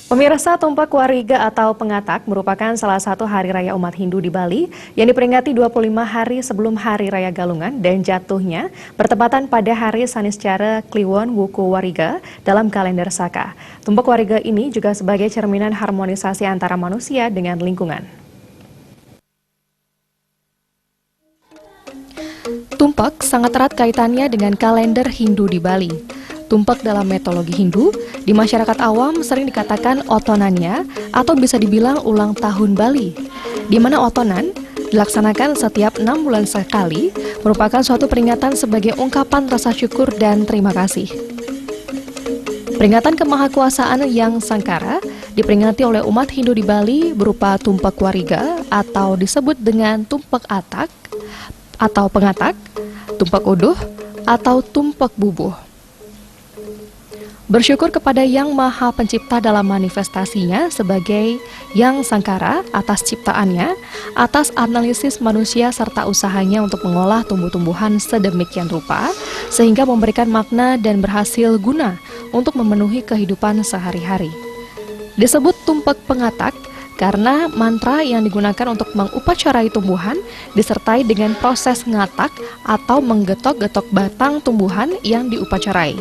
Pemirsa, Tumpak Wariga atau Pengatak merupakan salah satu hari raya umat Hindu di Bali yang diperingati 25 hari sebelum Hari Raya Galungan dan jatuhnya bertepatan pada hari Saniscara Kliwon Wuku Wariga dalam kalender Saka. Tumpak Wariga ini juga sebagai cerminan harmonisasi antara manusia dengan lingkungan. Tumpak sangat erat kaitannya dengan kalender Hindu di Bali. Tumpak dalam mitologi Hindu, di masyarakat awam sering dikatakan otonannya atau bisa dibilang ulang tahun Bali, di mana otonan dilaksanakan setiap 6 bulan sekali, merupakan suatu peringatan sebagai ungkapan rasa syukur dan terima kasih. Peringatan kemahakuasaan yang sangkara diperingati oleh umat Hindu di Bali berupa Tumpak Wariga atau disebut dengan Tumpak Atak atau Pengatak, Tumpak Uduh atau Tumpak Bubuh. Bersyukur kepada Yang Maha Pencipta dalam manifestasinya sebagai Yang Sangkara atas ciptaannya, atas analisis manusia serta usahanya untuk mengolah tumbuh-tumbuhan sedemikian rupa, sehingga memberikan makna dan berhasil guna untuk memenuhi kehidupan sehari-hari. Disebut Tumpak Pengatak karena mantra yang digunakan untuk mengupacarai tumbuhan disertai dengan proses ngatak atau menggetok-getok batang tumbuhan yang diupacarai.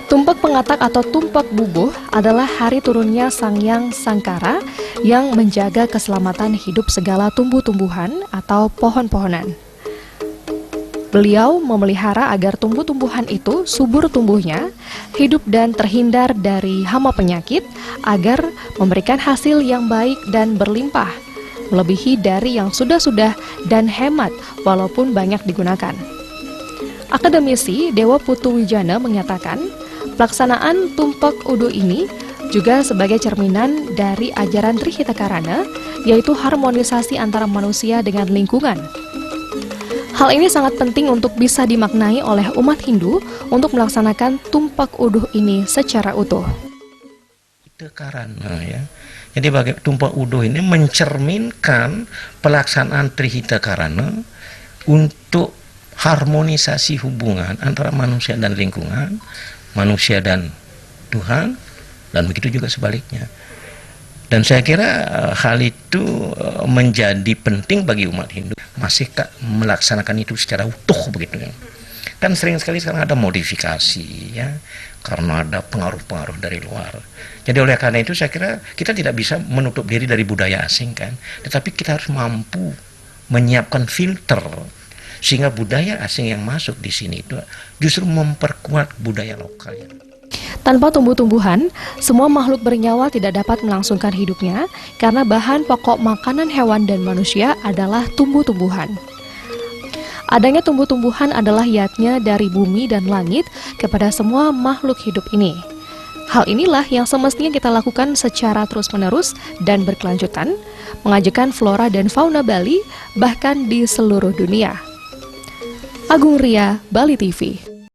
Tumpak Pengatak atau Tumpak Bubuh adalah hari turunnya Sang Yang Sangkara yang menjaga keselamatan hidup segala tumbuh-tumbuhan atau pohon-pohonan. Beliau memelihara agar tumbuh-tumbuhan itu subur tumbuhnya, hidup dan terhindar dari hama penyakit, agar memberikan hasil yang baik dan berlimpah, melebihi dari yang sudah-sudah dan hemat walaupun banyak digunakan. Akademisi Dewa Putu Wijana menyatakan, pelaksanaan Tumpak Uduh ini juga sebagai cerminan dari ajaran Trihitakarana, yaitu harmonisasi antara manusia dengan lingkungan. Hal ini sangat penting untuk bisa dimaknai oleh umat Hindu untuk melaksanakan Tumpak Uduh ini secara utuh. Trihitakarana ya. Jadi Tumpak Uduh ini mencerminkan pelaksanaan Trihitakarana untuk harmonisasi hubungan antara manusia dan lingkungan, manusia dan Tuhan, dan begitu juga sebaliknya. Dan saya kira hal itu menjadi penting bagi umat Hindu, masih melaksanakan itu secara utuh begitu ya. Kan sering sekali sekarang ada modifikasi ya, karena ada pengaruh-pengaruh dari luar. Jadi oleh karena itu saya kira kita tidak bisa menutup diri dari budaya asing kan, tetapi kita harus mampu menyiapkan filter sehingga budaya asing yang masuk di sini itu justru memperkuat budaya lokalnya. Tanpa tumbuh-tumbuhan, semua makhluk bernyawa tidak dapat melangsungkan hidupnya karena bahan pokok makanan hewan dan manusia adalah tumbuh-tumbuhan. Adanya tumbuh-tumbuhan adalah yatnya dari bumi dan langit kepada semua makhluk hidup ini. Hal inilah yang semestinya kita lakukan secara terus-menerus dan berkelanjutan, mengajukan flora dan fauna Bali bahkan di seluruh dunia. Agung Ria, Bali TV.